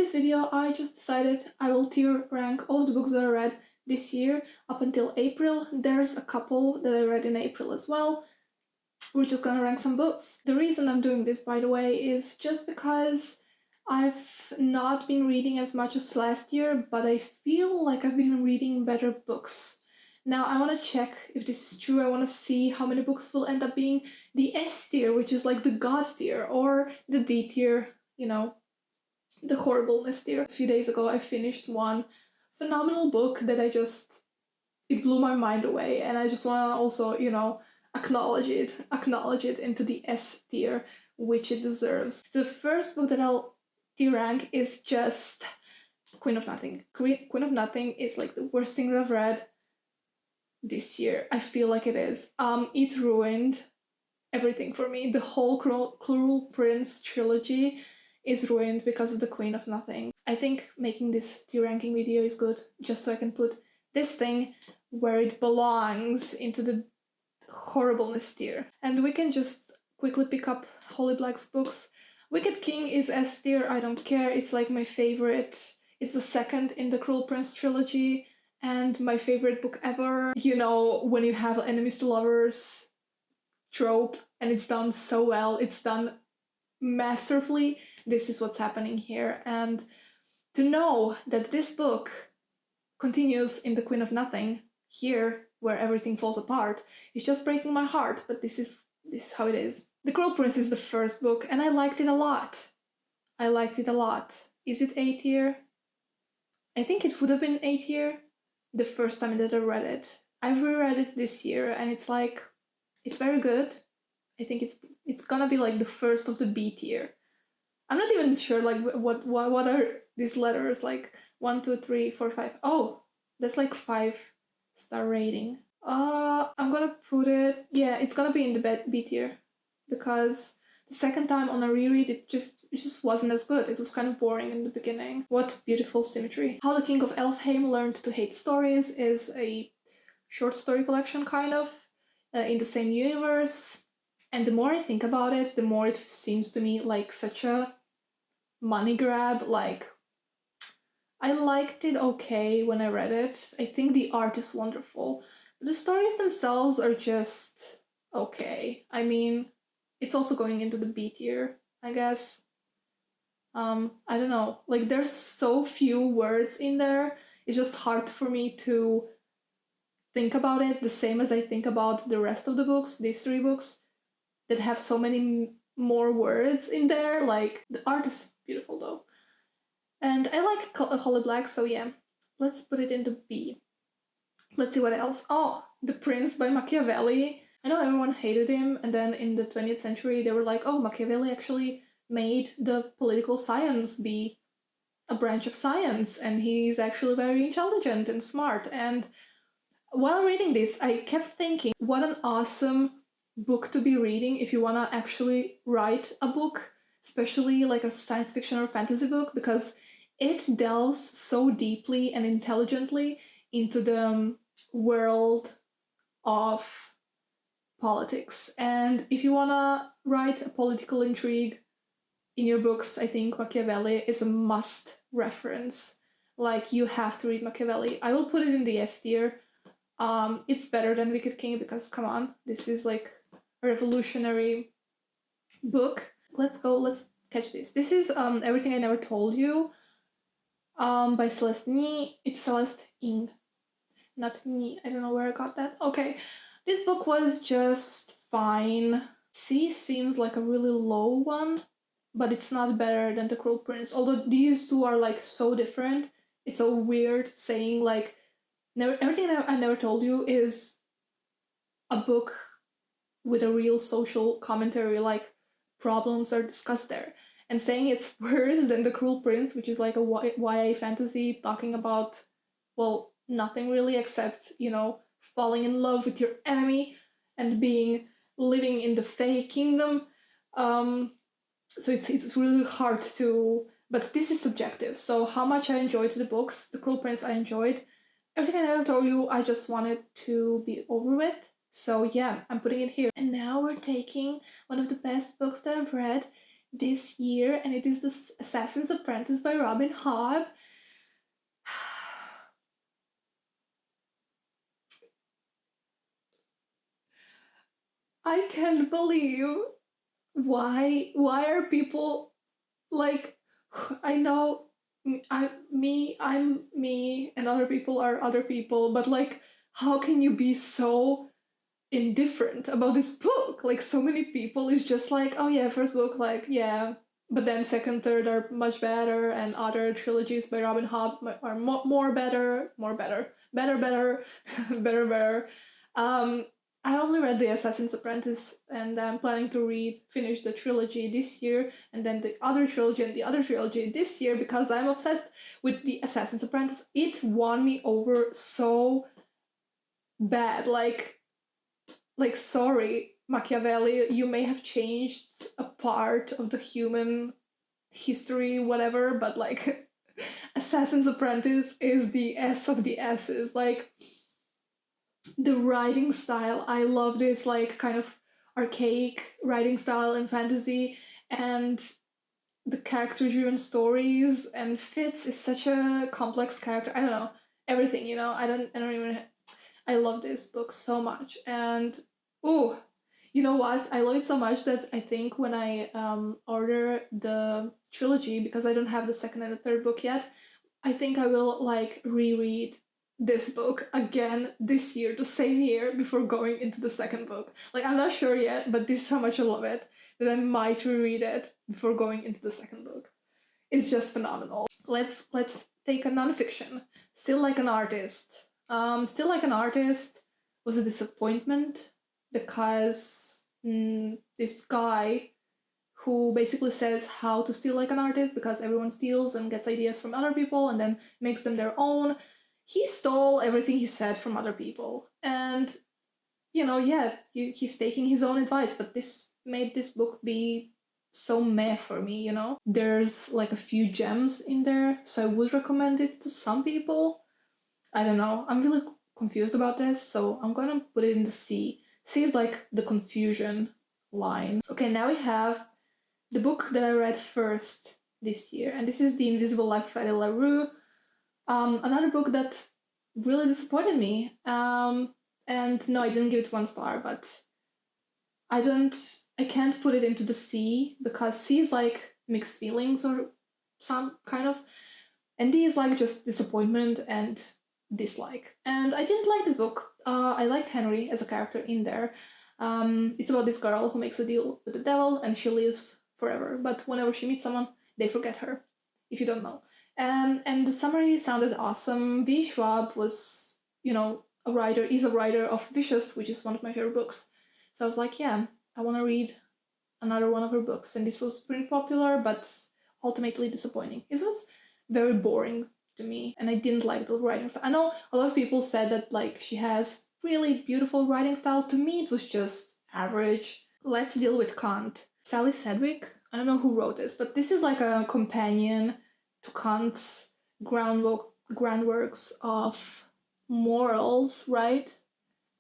this video, I just decided I will tier rank all of the books that I read this year up until April. There's a couple that I read in April as well. We're just gonna rank some books. The reason I'm doing this, by the way, is just because I've not been reading as much as last year, but I feel like I've been reading better books. Now I want to check if this is true. I want to see how many books will end up being the S tier, which is like the God tier, or the D tier, you know, the horribleness tier. A few days ago I finished one phenomenal book that it blew my mind away, and I just want to also, acknowledge it into the S tier, which it deserves. So the first book that I'll tier rank is just Queen of Nothing. Queen of Nothing is like the worst thing that I've read this year. I feel like it is. It ruined everything for me. The whole Cruel Prince trilogy is ruined because of the Queen of Nothing. I think making this tier ranking video is good, just so I can put this thing where it belongs, into the horribleness tier. And we can just quickly pick up Holly Black's books. Wicked King is S tier, I don't care. It's like my favorite. It's the second in the Cruel Prince trilogy and my favorite book ever. You know, when you have enemies to lovers trope and it's done so well, it's done masterfully. This is what's happening here. And to know that this book continues in the Queen of Nothing, here where everything falls apart, is just breaking my heart, but this is how it is. The Cruel Prince is the first book, and I liked it a lot. Is it A tier? I think it would have been A tier the first time that I read it. I've reread it this year, and it's like, it's very good. I think it's gonna be like the first of the B tier. I'm not even sure like what are these letters, like 1, 2, 3, 4, 5. Oh, that's like 5-star rating. I'm gonna put it, yeah, it's gonna be in the B tier, because the second time on a reread it just wasn't as good. It was kind of boring in the beginning. What beautiful symmetry. How the King of Elfheim Learned to Hate Stories is a short story collection, kind of, in the same universe. And the more I think about it, the more it seems to me like such a money grab. Like, I liked it okay when I read it. I think the art is wonderful. The stories themselves are just okay. I mean, it's also going into the B tier, I guess. I don't know. Like, there's so few words in there. It's just hard for me to think about it the same as I think about the rest of the books, these 3 books, that have so many more words in there. Like, the art is beautiful though. And I like Holly Black, so yeah, let's put it into B. Let's see what else. Oh, The Prince by Machiavelli. I know everyone hated him, and then in the 20th century they were like, oh, Machiavelli actually made the political science be a branch of science, and he's actually very intelligent and smart. And while reading this, I kept thinking, what an awesome book to be reading if you want to actually write a book, especially like a science fiction or fantasy book, because it delves so deeply and intelligently into the world of politics. And if you want to write a political intrigue in your books, I think Machiavelli is a must reference. Like, you have to read Machiavelli. I will put it in the S tier. It's better than Wicked King because, come on, this is like a revolutionary book. Let's catch this. This is Everything I Never Told You, by Celeste Ng. It's Celeste Ng, not Ng. I don't know where I got that. Okay, this book was just fine. C seems like a really low one, but it's not better than The Cruel Prince. Although these two are like so different, it's so weird saying like Everything I Never Told You is a book with a real social commentary, like problems are discussed there. And saying it's worse than The Cruel Prince, which is like a YA fantasy talking about, well, nothing really except, falling in love with your enemy and living in the Fae kingdom. So it's really hard to, but this is subjective. So how much I enjoyed the books, The Cruel Prince I enjoyed. Everything I Never Told You, I just wanted to be over with. So yeah, I'm putting it here. And now we're taking one of the best books that I've read this year, and it is The Assassin's Apprentice by Robin Hobb. I can't believe why are people like, I know I'm me and other people are other people, but like, how can you be so indifferent about this book? Like, so many people is just like, oh yeah, first book, like, yeah, but then second, third are much better, and other trilogies by Robin Hobb are more better, better, better. Um, I only read The Assassin's Apprentice, and I'm planning to finish the trilogy this year, and then the other trilogy and the other trilogy this year, because I'm obsessed with The Assassin's Apprentice. It won me over so bad. Like, sorry, Machiavelli, you may have changed a part of the human history, whatever, but like, Assassin's Apprentice is the S of the S's. Like, the writing style, I love this, like, kind of archaic writing style in fantasy, and the character-driven stories, and Fitz is such a complex character. I don't know, everything, you know. I don't even. I love this book so much, and ooh, you know what? I love it so much that I think when I order the trilogy, because I don't have the second and the third book yet, I think I will like reread this book again this year, the same year, before going into the second book. Like, I'm not sure yet, but this is how much I love it that I might reread it before going into the second book. It's just phenomenal. Let's take a nonfiction. Still Like an Artist. Still Like an Artist was a disappointment because this guy who basically says how to steal like an artist, because everyone steals and gets ideas from other people and then makes them their own. He stole everything he said from other people. And, you know, yeah, he's taking his own advice, but this made this book be so meh for me, you know? There's like a few gems in there, so I would recommend it to some people. I don't know. I'm really confused about this, so I'm gonna put it in the C. C is like the confusion line. Okay, now we have the book that I read first this year, and this is The Invisible Life of Eddie LaRue. Another book that really disappointed me. And no, I didn't give it 1 star, but I can't put it into the C, because C is like mixed feelings or some kind of, and D is like just disappointment and dislike. And I didn't like this book. I liked Henry as a character in there. It's about this girl who makes a deal with the devil and she lives forever. But whenever she meets someone, they forget her, if you don't know. And the summary sounded awesome. V. Schwab was, you know, is a writer of Vicious, which is one of my favorite books. So I was like, yeah, I want to read another one of her books. And this was pretty popular, but ultimately disappointing. It was very boring to me, and I didn't like the writing style. I know a lot of people said that like she has really beautiful writing style. To me, it was just average. Let's Deal with Kant. Sally Sedgwick. I don't know who wrote this, but this is like a companion to Kant's groundworks of morals, right?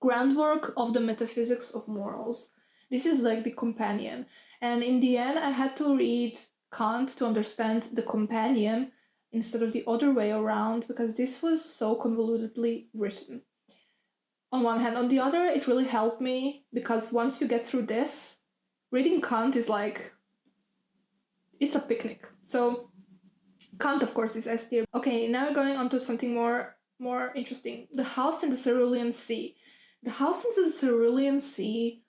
Groundwork of the metaphysics of morals. This is like the companion. And in the end, I had to read Kant to understand the companion instead of the other way around, because this was so convolutedly written. On one hand. On the other, it really helped me, because once you get through this, reading Kant is like, it's a picnic. So Kant, of course, is S tier. Okay, now we're going on to something more interesting. The House in the Cerulean Sea. The House in the Cerulean Sea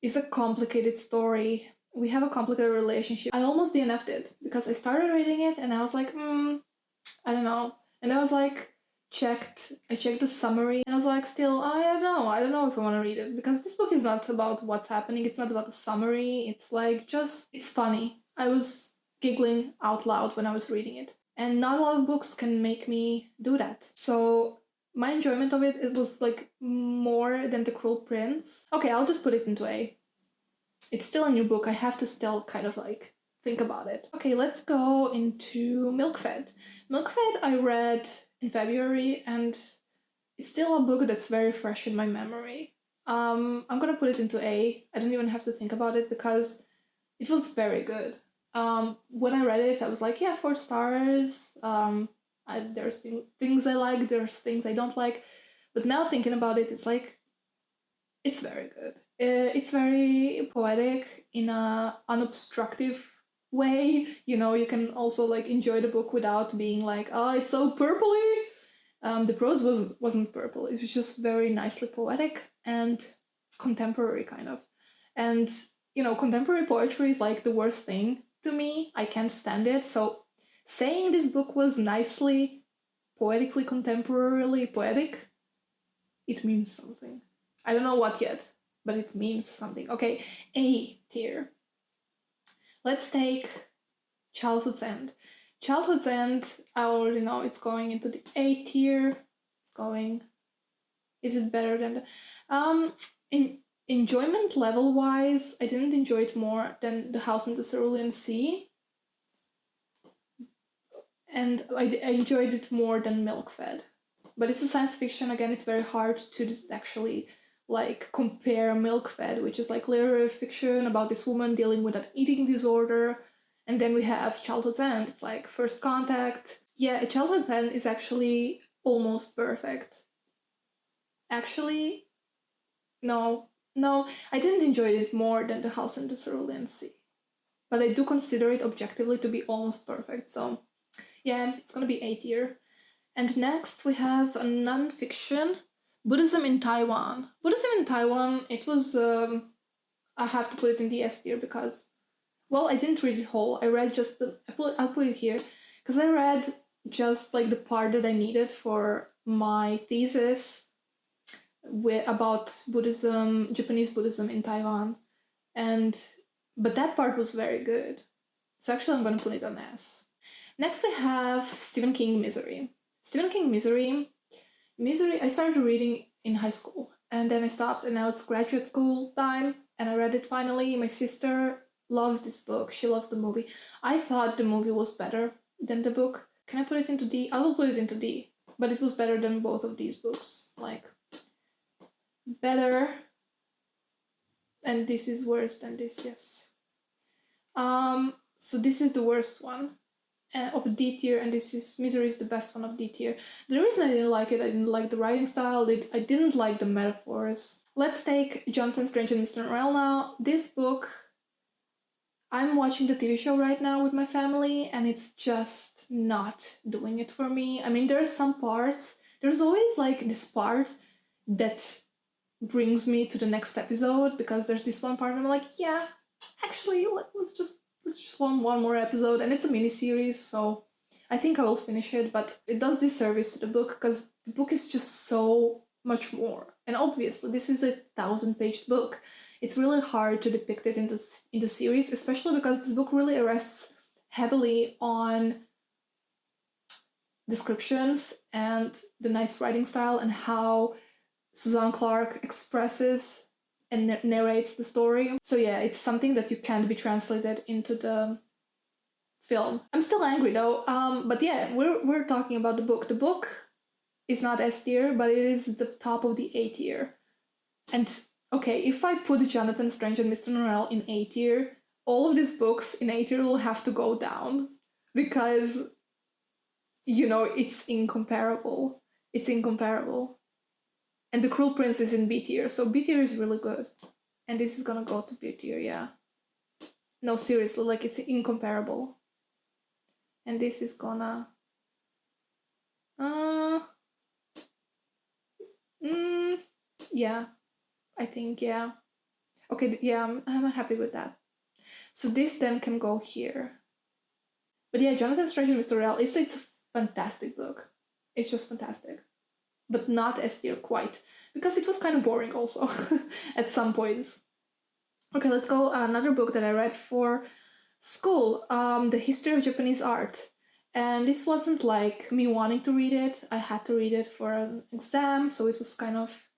is a complicated story. We have a complicated relationship. I almost DNF'd it because I started reading it and I was like, I don't know. And I was like, I checked the summary and I was like, still, I don't know if I want to read it, because this book is not about what's happening. It's not about the summary. It's like, it's funny. I was giggling out loud when I was reading it. And not a lot of books can make me do that. So my enjoyment of it was like more than The Cruel Prince. Okay, I'll just put it into A. It's still a new book. I have to still kind of like think about it. Okay, let's go into Milkfed. Milkfed I read in February, and it's still a book that's very fresh in my memory. I'm gonna put it into A. I don't even have to think about it because it was very good. When I read it, I was like, yeah, 4 stars. There's things I like, there's things I don't like. But now thinking about it, it's like, it's very good. It's very poetic in a unobstructive way. You can also like enjoy the book without being like, oh, it's so purpley. The prose wasn't purple. It was just very nicely poetic and contemporary kind of. And contemporary poetry is like the worst thing to me. I can't stand it. So saying this book was nicely, poetically, contemporarily poetic, it means something. I don't know what yet, but it means something. Okay, A tier. Let's take Childhood's End. Childhood's End, I already know it's going into the A tier. It's going. Is it better than the. In enjoyment level wise, I didn't enjoy it more than The House in the Cerulean Sea. And I enjoyed it more than Milk-Fed. But it's a science fiction, again, it's very hard to just actually like compare Milk-Fed, which is like literary fiction about this woman dealing with an eating disorder. And then we have Childhood's End, it's like first contact. Yeah, Childhood's End is actually almost perfect. Actually, no, I didn't enjoy it more than The House in the Cerulean Sea. But I do consider it objectively to be almost perfect, so yeah, it's gonna be A tier. And next we have a non-fiction, Buddhism in Taiwan. Buddhism in Taiwan, it was, I have to put it in the S tier because, well, I didn't read it whole. I read just I'll put it here, because I read just like the part that I needed for my thesis about Buddhism, Japanese Buddhism in Taiwan. But that part was very good. So actually I'm gonna put it on S. Next we have Stephen King, Misery. Stephen King, Misery, I started reading in high school and then I stopped and now it's graduate school time and I read it finally. My sister loves this book. She loves the movie. I thought the movie was better than the book. Can I put it into D? I will put it into D. But it was better than both of these books. Like, better. And this is worse than this, yes. So this is the worst one of D tier, and this is Misery is the best one of D tier. The reason I didn't like it, I didn't like the writing style, I didn't like the metaphors. Let's take Jonathan Strange and Mr. Norrell now. This book, I'm watching the TV show right now with my family, and it's just not doing it for me. I mean, there are some parts, there's always like this part that brings me to the next episode, because there's this one part and I'm like, yeah, actually, let's just one more episode, and it's a mini series, so I think I will finish it. But it does disservice to the book because the book is just so much more. And obviously, this is a 1,000-page book. It's really hard to depict it in the series, especially because this book really rests heavily on descriptions and the nice writing style and how Suzanne Clark expresses and narrates the story. So yeah, it's something that you can't be translated into the film. I'm still angry though. But yeah, we're talking about the book. The book is not S tier, but it is the top of the A tier. And okay, if I put Jonathan Strange and Mr. Norrell in A tier, all of these books in A tier will have to go down because it's incomparable. It's incomparable. And The Cruel Prince is in B tier, so B tier is really good. And this is gonna go to B tier, yeah. No, seriously, like it's incomparable. And this is gonna... yeah, I think, yeah. Okay, yeah, I'm happy with that. So this then can go here. But yeah, Jonathan Strange and Mr. Norrell, it's a fantastic book. It's just fantastic. But not S tier quite, because it was kind of boring also at some points. Okay, let's go. Another book that I read for school, The History of Japanese Art. And this wasn't like me wanting to read it. I had to read it for an exam, so it was kind of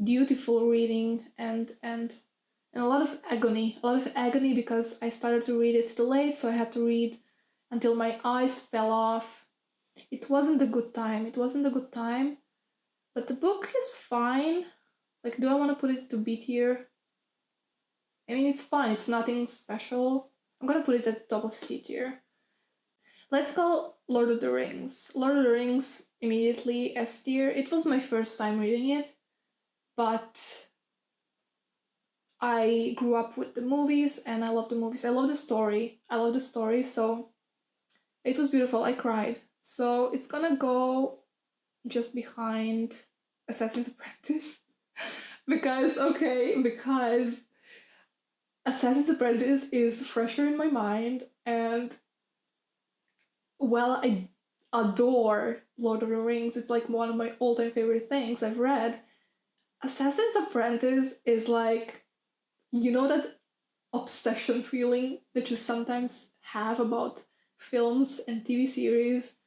dutiful reading and a lot of agony. A lot of agony because I started to read it too late, so I had to read until my eyes fell off. It wasn't a good time. It wasn't a good time. But the book is fine. Like, do I want to put it to B tier? I mean, it's fine. It's nothing special. I'm gonna put it at the top of C tier. Let's go Lord of the Rings. Lord of the Rings immediately S tier. It was my first time reading it, but I grew up with the movies and I love the movies. I love the story. So it was beautiful. I cried. So it's gonna go just behind Assassin's Apprentice. because Assassin's Apprentice is fresher in my mind, and well, I adore Lord of the Rings. It's like one of my all-time favorite things I've read. Assassin's Apprentice is like, you know, that obsession feeling that you sometimes have about films and TV series.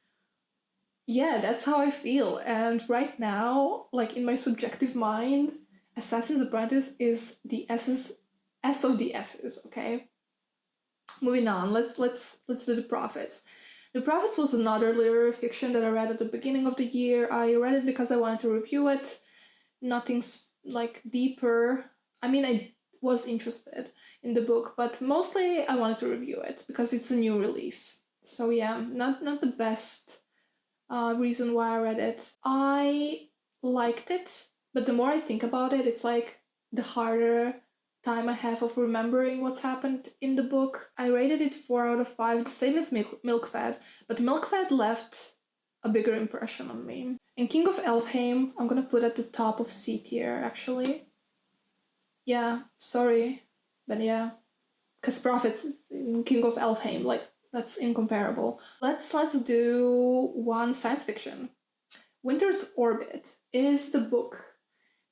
Yeah, that's how I feel. And right now, like in my subjective mind, Assassin's Apprentice is the S of the S's, okay? Moving on, let's do The Prophets. The Prophets was another literary fiction that I read at the beginning of the year. I read it because I wanted to review it. Nothing's like deeper. I mean, I was interested in the book, but mostly I wanted to review it because it's a new release. So yeah, not the best reason why I read it. I liked it, but the more I think about it, it's like the harder time I have of remembering what's happened in the book. I rated it 4 out of 5, the same as Milkfed, but Milkfed left a bigger impression on me. And King of Elfheim, I'm gonna put at the top of C tier, actually. Yeah, sorry, but yeah. Because Prophets in King of Elfheim, like, that's incomparable. Let's do one science fiction. Winter's Orbit is the book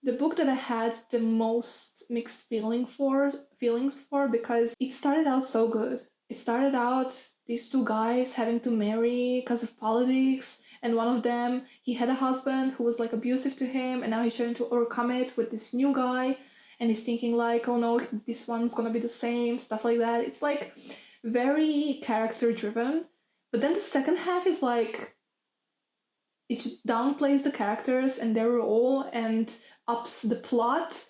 that I had the most mixed feelings for because it started out so good. It started out these two guys having to marry because of politics, and one of them, he had a husband who was like abusive to him, and now he's trying to overcome it with this new guy, and he's thinking like, oh no, this one's gonna be the same, stuff like that. It's like very character driven, but then the second half is like, it downplays the characters and their role and ups the plot.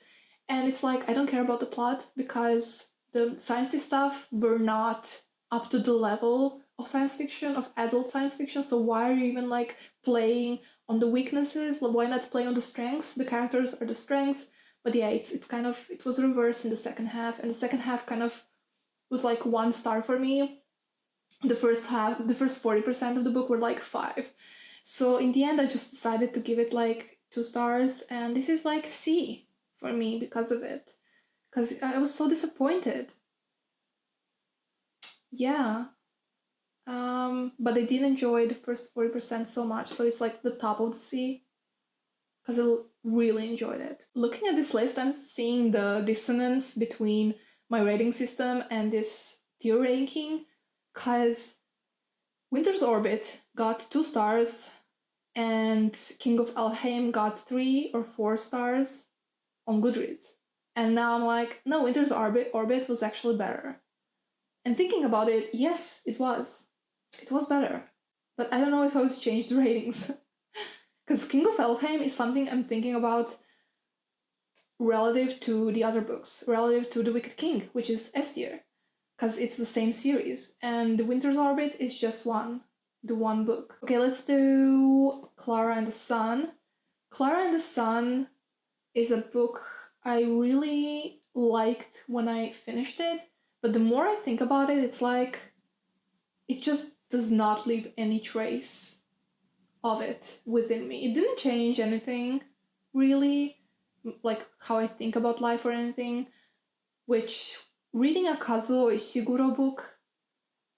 And it's like, I don't care about the plot because the sciencey stuff were not up to the level of science fiction, of adult science fiction. So why are you even like playing on the weaknesses? Why not play on the strengths? The characters are the strengths. But yeah, it's kind of, it was reversed in the second half, and the second half kind of was like 1 star for me. The first 40% of the book were like 5. So in the end, I just decided to give it like 2 stars, and this is like C for me because of it. Because I was so disappointed. Yeah. But I did enjoy the first 40% so much, so it's like the top of the C. Because I really enjoyed it. Looking at this list, I'm seeing the dissonance between my rating system and this tier ranking, because Winter's Orbit got 2 stars, and King of Elfheim got 3 or 4 stars on Goodreads. And now I'm like, no, Winter's Orbit was actually better. And thinking about it, yes, it was. It was better. But I don't know if I would change the ratings. Because King of Elfheim is something I'm thinking about relative to the other books, relative to The Wicked King, which is S tier, because it's the same series. And The Winter's Orbit is just the one book. Okay, let's do Clara and the Sun. Clara and the Sun is a book I really liked when I finished it, but the more I think about it, it's like it just does not leave any trace of it within me. It didn't change anything, really, like how I think about life or anything, which reading a Kazuo Ishiguro book,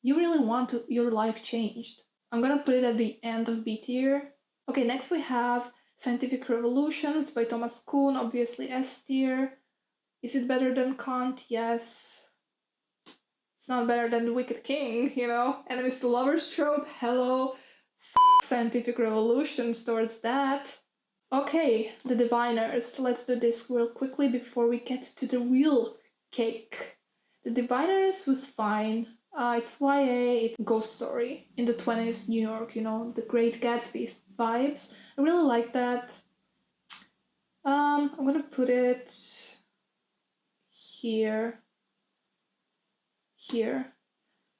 you really want your life changed. I'm gonna put it at the end of B tier. Okay, next we have Scientific Revolutions by Thomas Kuhn, obviously S tier. Is it better than Kant? Yes. It's not better than The Wicked King, you know? Enemies to lovers trope, hello. Scientific Revolutions towards that. Okay, The Diviners. Let's do this real quickly before we get to the real cake. The Diviners was fine. It's YA, it's ghost story in the 20s New York, you know, the Great Gatsby vibes. I really like that. I'm gonna put it here.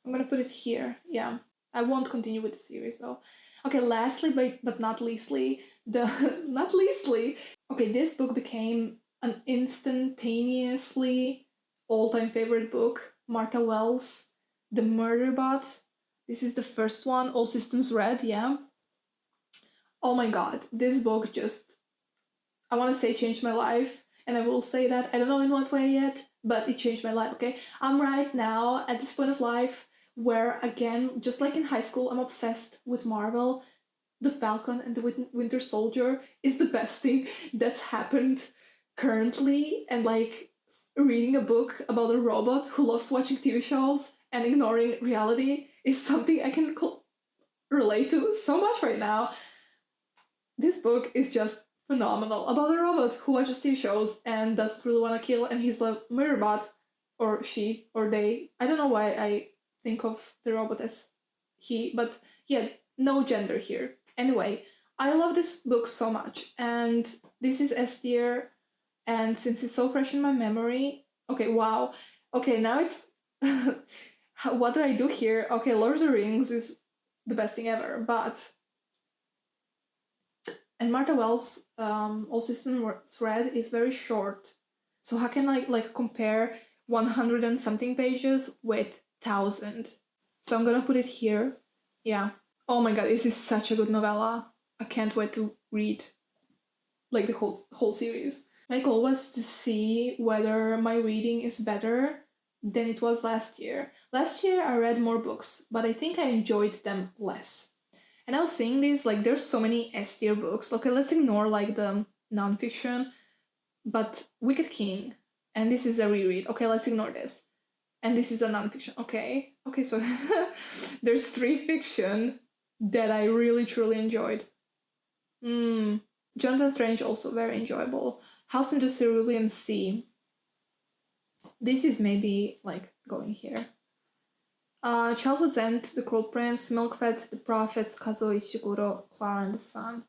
I'm gonna put it here. Yeah, I won't continue with the series though. Okay, lastly, but not leastly, not leastly. Okay, this book became an instantaneously all-time favorite book. Martha Wells, The Murder Bot. This is the first one. All Systems Red. Yeah. Oh my God, this book just, I want to say, changed my life. And I will say that, I don't know in what way yet, but it changed my life, okay? I'm right now at this point of life where, again, just like in high school, I'm obsessed with Marvel. The Falcon and the Winter Soldier is the best thing that's happened currently. And like reading a book about a robot who loves watching TV shows and ignoring reality is something I can relate to so much right now. This book is just phenomenal about a robot who watches TV shows and doesn't really want to kill, and he's the mirror bot, or she, or they. I don't know why I think of the robot as he, but yeah, no gender here. Anyway, I love this book so much, and this is S tier, and since it's so fresh in my memory, okay, wow. Okay, now it's. What do I do here? Okay, Lord of the Rings is the best thing ever, but and Martha Wells' All Systems Red is very short. So how can I like compare 100 and something pages with 1,000? So I'm gonna put it here. Yeah. Oh my god, this is such a good novella. I can't wait to read like the whole series. My goal was to see whether my reading is better than it was last year. Last year I read more books, but I think I enjoyed them less. And I was saying this, like, there's so many S tier books. Okay, let's ignore like the nonfiction, but Wicked King, and this is a reread. Okay, let's ignore this. And this is a nonfiction. Okay, so there's 3 fiction that I really truly enjoyed. Jonathan Strange also very enjoyable. House in the Cerulean Sea. This is maybe like going here. Childhood's End, The Cruel Prince, Milkfed, The Prophets, Kazuo Ishiguro, Clara and the Sun.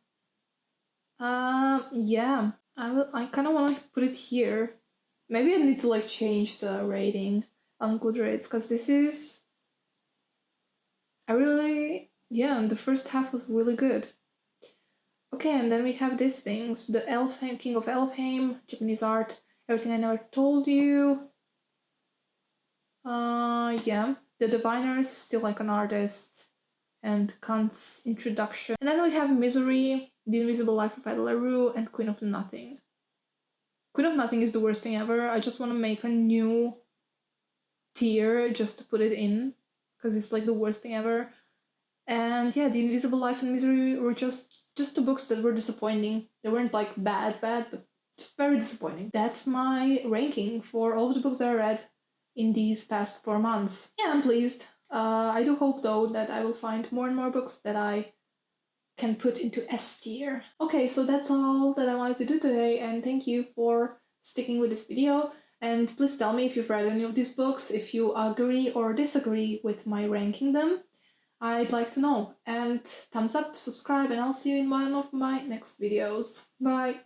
Yeah, I kind of want to put it here. Maybe I need to like change the rating on Goodreads because this is. Yeah, the first half was really good. Okay, and then we have these things: the King of Elfheim, Japanese art, Everything I Never Told You. Yeah, The Diviners, Still Like an Artist, and Kant's Introduction. And then we have Misery, The Invisible Life of Ida LaRue, and Queen of Nothing. Queen of Nothing is the worst thing ever. I just want to make a new tier just to put it in, because it's like the worst thing ever. And yeah, The Invisible Life and Misery were just 2 books that were disappointing. They weren't like bad, but just very disappointing. That's my ranking for all of the books that I read in these past 4 months. Yeah, I'm pleased. I do hope though that I will find more and more books that I can put into S tier. Okay, so that's all that I wanted to do today, and thank you for sticking with this video. And please tell me if you've read any of these books, if you agree or disagree with my ranking them. I'd like to know. And thumbs up, subscribe, and I'll see you in one of my next videos. Bye!